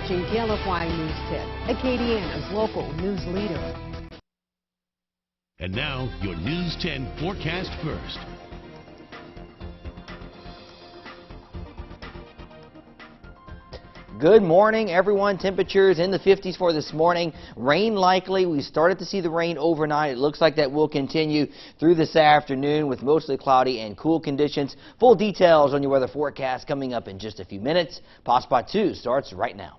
watching KLFY News 10, Acadiana's local news leader. And now, your News 10 forecast first. Good morning, everyone. Temperatures in the 50s for this morning. Rain likely. We started to see the rain overnight. It looks like that will continue through this afternoon with mostly cloudy and cool conditions. Full details on your weather forecast coming up in just a few minutes. Passe Partout starts right now.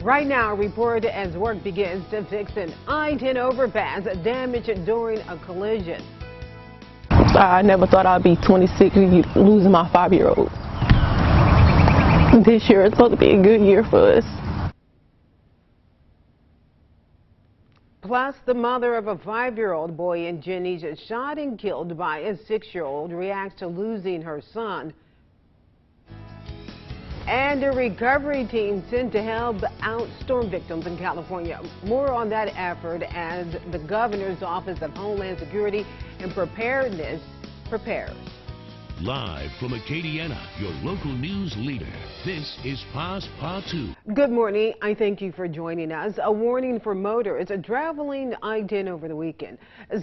Right now, a report as work begins to fix an I-10 overpass damaged during a collision. I never thought I'd be 26 losing my 5-year-old. This year is supposed to be a good year for us. Plus, the mother of a 5-year-old boy in Jenny's shot and killed by a 6-year-old reacts to losing her son. And a recovery team sent to help out storm victims in California. More on that effort as the governor's Office of Homeland Security and Preparedness prepares. Live from Acadiana, your local news leader, this is Passe Partout. Good morning. I thank you for joining us. A warning for motorists traveling I-10 over the weekend.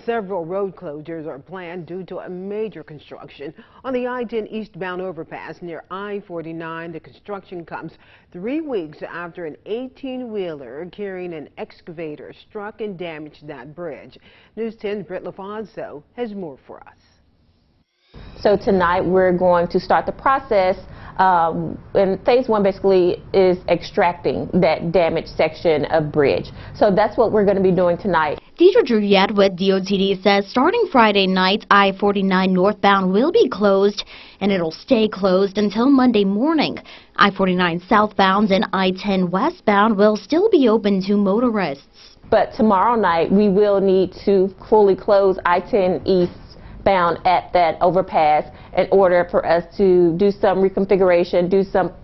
Several road closures are planned due to a major construction on the I-10 eastbound overpass near I-49. The construction comes 3 weeks after an 18-wheeler carrying an excavator struck and damaged that bridge. News 10's Britt LaFonso has more for us. So tonight we're going to start the process, and phase 1 basically is extracting that damaged section of bridge. So that's what we're going to be doing tonight. Deidre Druryette with DOTD says starting Friday night, I-49 northbound will be closed, and it'll stay closed until Monday morning. I-49 southbound and I-10 westbound will still be open to motorists. But tomorrow night we will need to fully close I-10 east bound at that overpass in order for us to do some reconfiguration,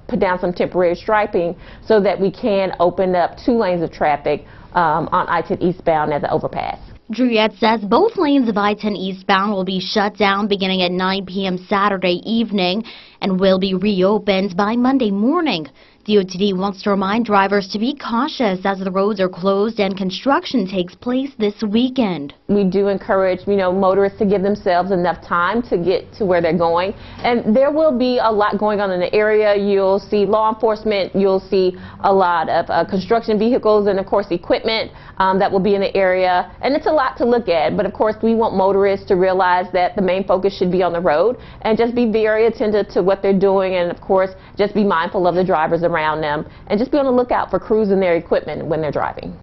put down some temporary striping so that we can open up 2 lanes of traffic on I-10 eastbound at the overpass. Druryette says both lanes of I-10 eastbound will be shut down beginning at 9 p.m. Saturday evening and will be reopened by Monday morning. DOTD wants to remind drivers to be cautious as the roads are closed and construction takes place this weekend. We do encourage, motorists to give themselves enough time to get to where they're going. And there will be a lot going on in the area. You'll see law enforcement, you'll see a lot of construction vehicles and, of course, equipment that will be in the area. And it's a lot to look at. But, of course, we want motorists to realize that the main focus should be on the road and just be very attentive to what they're doing and, of course, just be mindful of the drivers around them and just be on the lookout for crews and their equipment when they're driving.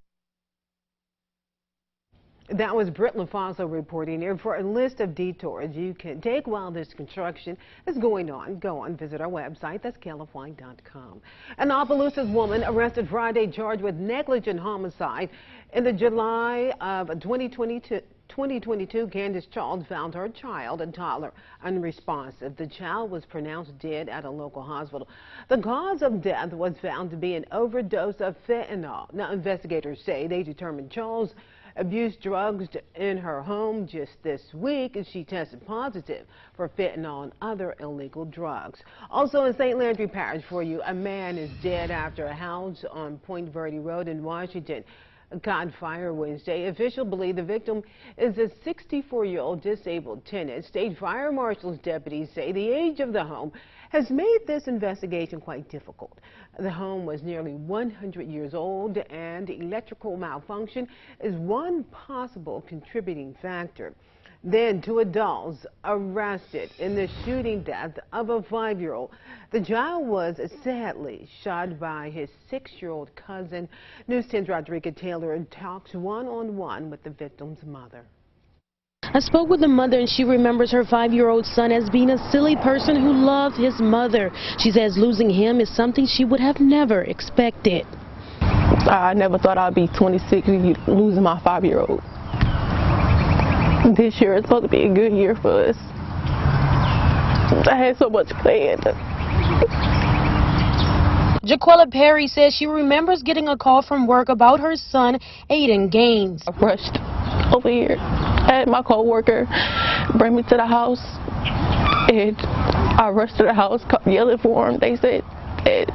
That was Britt LaFonso reporting here. For a list of detours you can take while this construction is going on, visit our website. That's KLFY.com. An Opelousas woman arrested Friday charged with negligent homicide. In the July of 2022, Candace Charles found her child, a toddler, unresponsive. The child was pronounced dead at a local hospital. The cause of death was found to be an overdose of fentanyl. Now, investigators say they determined Charles abused drugs in her home just this week as she tested positive for fentanyl and other illegal drugs. Also in St. Landry Parish for you, a man is dead after a house on Point Verde Road in Washington caught fire Wednesday. Officials believe the victim is a 64-year-old disabled tenant. State fire marshal's deputies say the age of the home has made this investigation quite difficult. The home was nearly 100 years old, and electrical malfunction is one possible contributing factor. Then 2 adults arrested in the shooting death of a 5-year-old. The child was sadly shot by his 6-year-old cousin. News 10's Rodriguez Taylor talks one-on-one with the victim's mother. I spoke with the mother, and she remembers her 5-year-old son as being a silly person who loved his mother. She says losing him is something she would have never expected. I never thought I'd be 26 losing my 5-year-old. This year is supposed to be a good year for us. I had so much planned. Jaquella Perry says she remembers getting a call from work about her son, Aiden Gaines. I rushed over here. I had my co-worker bring me to the house, and I rushed to the house, yelling for him. They said that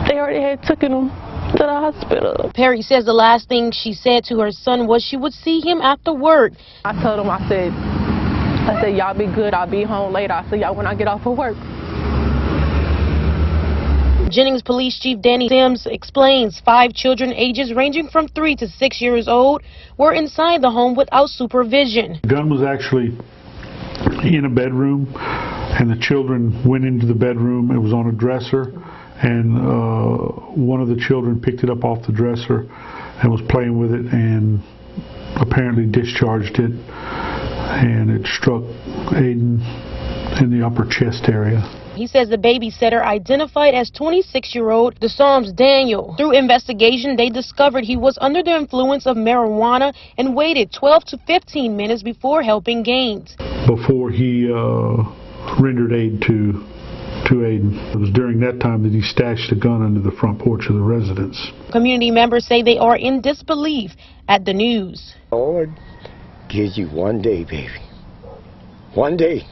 They already had taken him to the hospital. Perry says the last thing she said to her son was she would see him after work. I told him, I said, y'all be good. I'll be home later. I'll see y'all when I get off of work. Jennings Police Chief Danny Sims explains 5 children ages ranging from 3 to 6 years old were inside the home without supervision. The gun was actually in a bedroom, and the children went into the bedroom. It was on a dresser, and one of the children picked it up off the dresser and was playing with it and apparently discharged it, and it struck Aiden in the upper chest area. He says the babysitter identified as 26-year-old DeSalms Daniel. Through investigation, they discovered he was under the influence of marijuana and waited 12 to 15 minutes before helping Gaines. Before he rendered aid to Aiden. It was during that time that he stashed the gun under the front porch of the residence. Community members say they are in disbelief at the news. Lord gives you one day, baby. One day.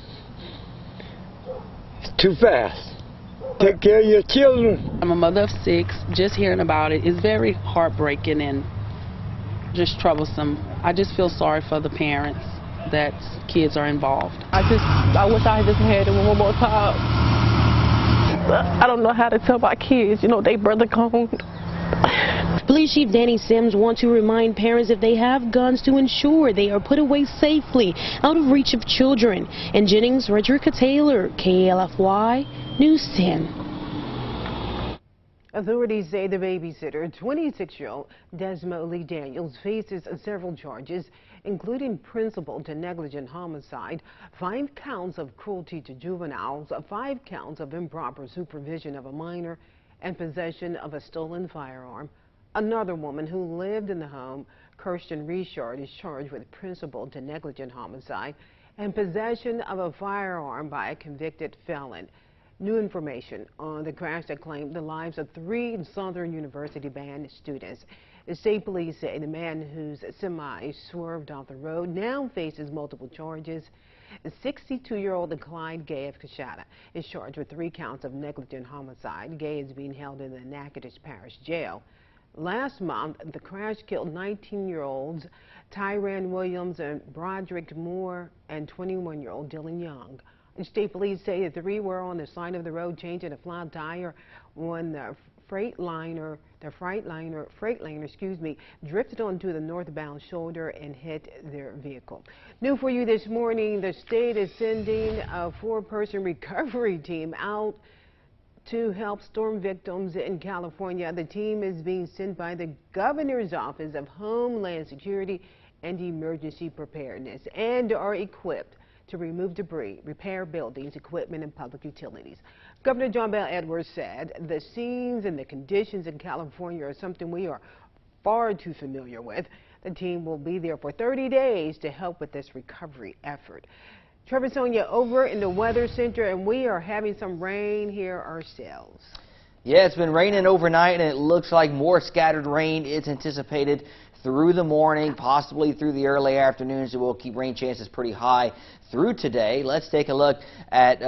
Too fast. Take care of your children. I'm a mother of 6. Just hearing about it is very heartbreaking and just troublesome. I just feel sorry for the parents that kids are involved. I wish I just had it one more time. I don't know how to tell my kids, you know, they brother gone. Police Chief Danny Sims wants to remind parents if they have guns to ensure they are put away safely out of reach of children. In Jennings, Roderica Taylor, KLFY News 10. Authorities say the babysitter, 26-year-old Desmo Lee Daniels, faces several charges, including principal to negligent homicide, 5 counts of cruelty to juveniles, 5 counts of improper supervision of a minor, and possession of a stolen firearm. Another woman who lived in the home, Kirsten Richard, is charged with principal to negligent homicide and possession of a firearm by a convicted felon. New information on the crash that claimed the lives of 3 Southern University band students. The state police say the man whose semi swerved off the road now faces multiple charges. 62-year-old Clyde Gay of Acadiana is charged with 3 counts of negligent homicide. Gay is being held in the Natchitoches Parish Jail. Last month, the crash killed 19-year-olds Tyran Williams and Broderick Moore and 21-year-old Dylan Young. State police say the 3 were on the side of the road changing a flat tire when the Freightliner, drifted onto the northbound shoulder and hit their vehicle. New for you this morning, the state is sending a 4-person recovery team out to help storm victims in California. The team is being sent by the Governor's Office of Homeland Security and Emergency Preparedness and are equipped to remove debris, repair buildings, equipment, and public utilities. Governor John Bel Edwards said the scenes and the conditions in California are something we are far too familiar with. The team will be there for 30 days to help with this recovery effort. Trevor Sonia over in the Weather Center, and we are having some rain here ourselves. Yeah, it's been raining overnight, and it looks like more scattered rain is anticipated through the morning, possibly through the early afternoon, so we'll keep rain chances pretty high through today. Let's take a look at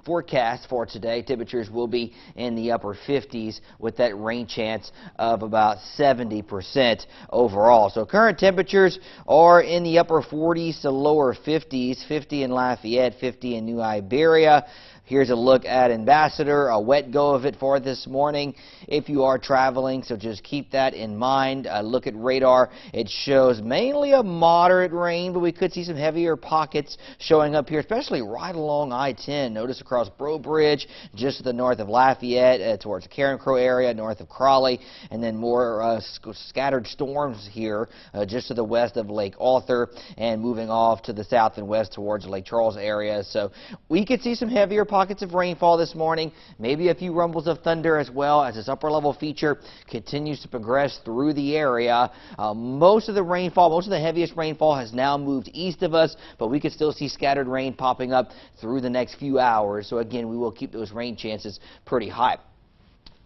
forecast for today. Temperatures will be in the upper 50s with that rain chance of about 70% overall. So current temperatures are in the upper 40s to lower 50s, 50 in Lafayette, 50 in New Iberia. Here's a look at Ambassador, a wet go of it for this morning if you are traveling, so just keep that in mind. Look at radar. It shows mainly a moderate rain, but we could see some heavier pockets showing up here, especially right along I-10. Notice across Breaux Bridge, just to the north of Lafayette, towards the Karen Crow area, north of Crawley, and then more scattered storms here just to the west of Lake Arthur and moving off to the south and west towards Lake Charles area. So we could see some heavier pockets of rainfall this morning, maybe a few rumbles of thunder as well as this upper level feature continues to progress through the area. Most of the rainfall, most of the heaviest rainfall has now moved east of us, but we could still see scattered rain popping up through the next few hours. So again, we will keep those rain chances pretty high.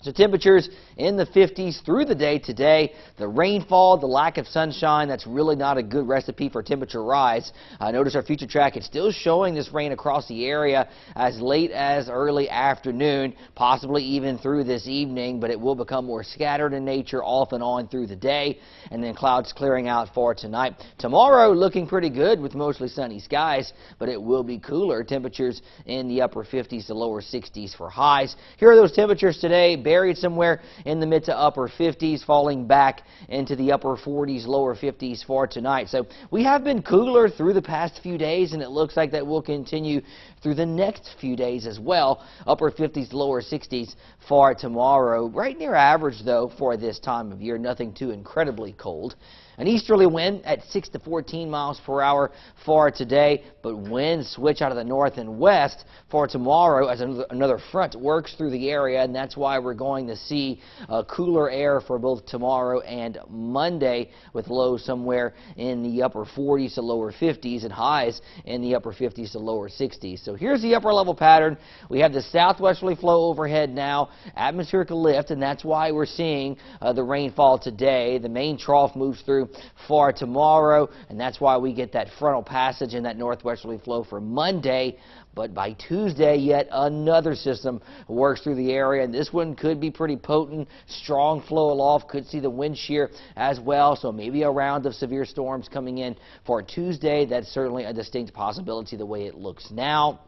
So temperatures in the 50s through the day today. The rainfall, the lack of sunshine, that's really not a good recipe for temperature rise. Notice our future track, it's still showing this rain across the area as late as early afternoon, possibly even through this evening, but it will become more scattered in nature off and on through the day, and then clouds clearing out for tonight. Tomorrow looking pretty good with mostly sunny skies, but it will be cooler. Temperatures in the upper 50s to lower 60s for highs. Here are those temperatures today. Buried somewhere in the mid to upper 50s, falling back into the upper 40s, lower 50s for tonight. So we have been cooler through the past few days, and it looks like that will continue through the next few days as well. Upper 50s, lower 60s for tomorrow. Right near average, though, for this time of year. Nothing too incredibly cold. An easterly wind at 6 to 14 miles per hour for today, but winds switch out of the north and west for tomorrow as another front works through the area, and that's why we're going to see cooler air for both tomorrow and Monday, with lows somewhere in the upper 40s to lower 50s and highs in the upper 50s to lower 60s. So here's the upper level pattern. We have the southwesterly flow overhead now, atmospheric lift, and that's why we're seeing the rainfall today. The main trough moves through for tomorrow, and that's why we get that frontal passage and that northwesterly flow for Monday. But by Tuesday, yet another system works through the area, and this one could be pretty potent. Strong flow aloft, could see the wind shear as well, so maybe a round of severe storms coming in for Tuesday. That's certainly a distinct possibility the way it looks now.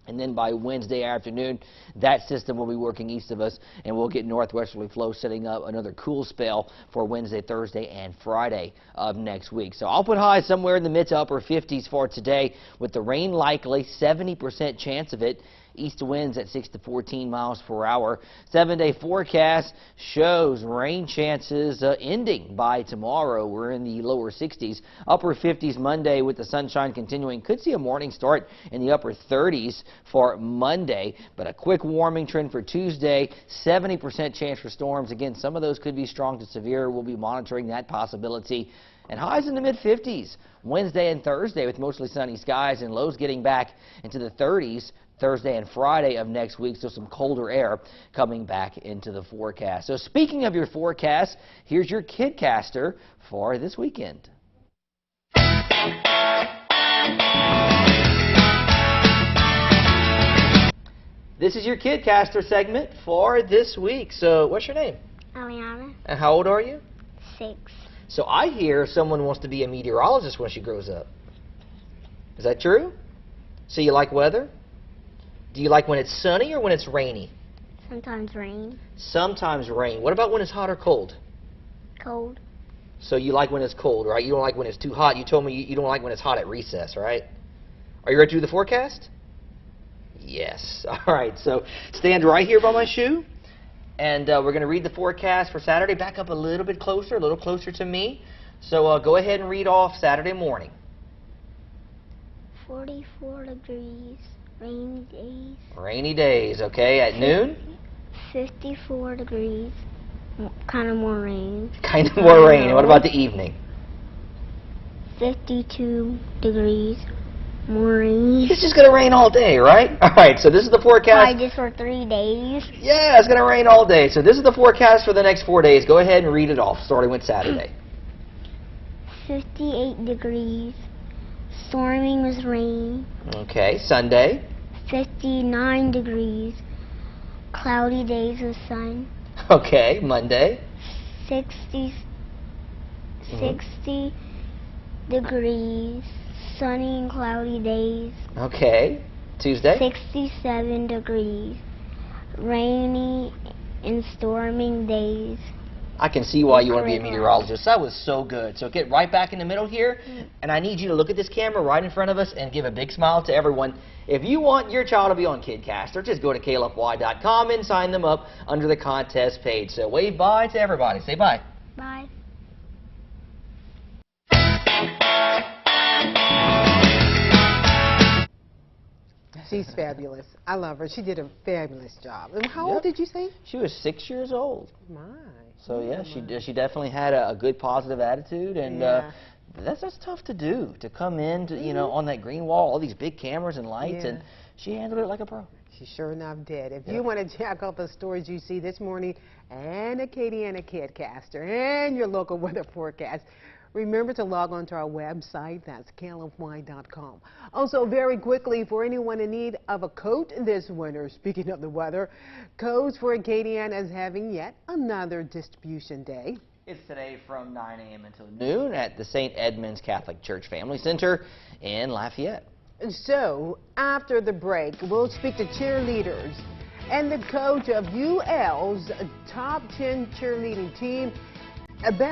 And then by Wednesday afternoon, that system will be working east of us, and we'll get northwesterly flow setting up another cool spell for Wednesday, Thursday, and Friday of next week. So I'll put highs somewhere in the mid to upper 50s for today, with the rain likely, 70% chance of it. East winds at 6 to 14 miles per hour. 7-day forecast shows rain chances ending by tomorrow. We're in the lower 60s, upper 50s Monday with the sunshine continuing. Could see a morning start in the upper 30s for Monday, but a quick warming trend for Tuesday. 70% chance for storms. Again, some of those could be strong to severe. We'll be monitoring that possibility. And highs in the mid-50s Wednesday and Thursday with mostly sunny skies, and lows getting back into the 30s Thursday and Friday of next week, so some colder air coming back into the forecast. So speaking of your forecast, here's your KidCaster for this weekend. This is your KidCaster segment for this week. So what's your name? Aliana. And how old are you? 6. So I hear someone wants to be a meteorologist when she grows up. Is that true? So you like weather? Do you like when it's sunny or when it's rainy? Sometimes rain. Sometimes rain. What about when it's hot or cold? Cold. So you like when it's cold, right? You don't like when it's too hot. You told me you don't like when it's hot at recess, right? Are you ready to do the forecast? Yes. All right. So stand right here by my shoe. And we're going to read the forecast for Saturday. Back up a little bit closer, a little closer to me. So go ahead and read off Saturday morning. 44 degrees. Rainy days. Rainy days, okay. At noon? 54 degrees. Kind of more rain. Kind of more rain. What about the evening? 52 degrees. More rain. It's just going to rain all day, right? All right, so this is the forecast. Probably just for 3 days. Yeah, it's going to rain all day. So this is the forecast for the next 4 days. Go ahead and read it off, starting with Saturday. 58 degrees. Storming with rain. Okay, Sunday. 59 degrees. Cloudy days with sun. Okay, Monday. 60 degrees. Sunny and cloudy days. Okay, Tuesday. 67 degrees. Rainy and storming days. I can see why you want to be a meteorologist. That was so good. So get right back in the middle here, and I need you to look at this camera right in front of us and give a big smile to everyone. If you want your child to be on KidCaster, just go to klfy.com and sign them up under the contest page. So wave bye to everybody. Say bye. Bye. She's fabulous. I love her. She did a fabulous job. And how old did you say? She was 6 years old. My. So yeah, she definitely had a good positive attitude, and that's tough to do, to come in to, you know, on that green wall, all these big cameras and lights, and she handled it like a pro. She sure enough did. If you want to check out the stories you see this morning and Acadiana Kidcaster and your local weather forecast, remember to log on to our website. That's KLFY.com. Also, very quickly, for anyone in need of a coat this winter, speaking of the weather, Coats for Acadiana is having yet another distribution day. It's today from 9 a.m. until noon at the St. Edmund's Catholic Church Family Center in Lafayette. So, after the break, we'll speak to cheerleaders and the coach of UL's top 10 cheerleading team about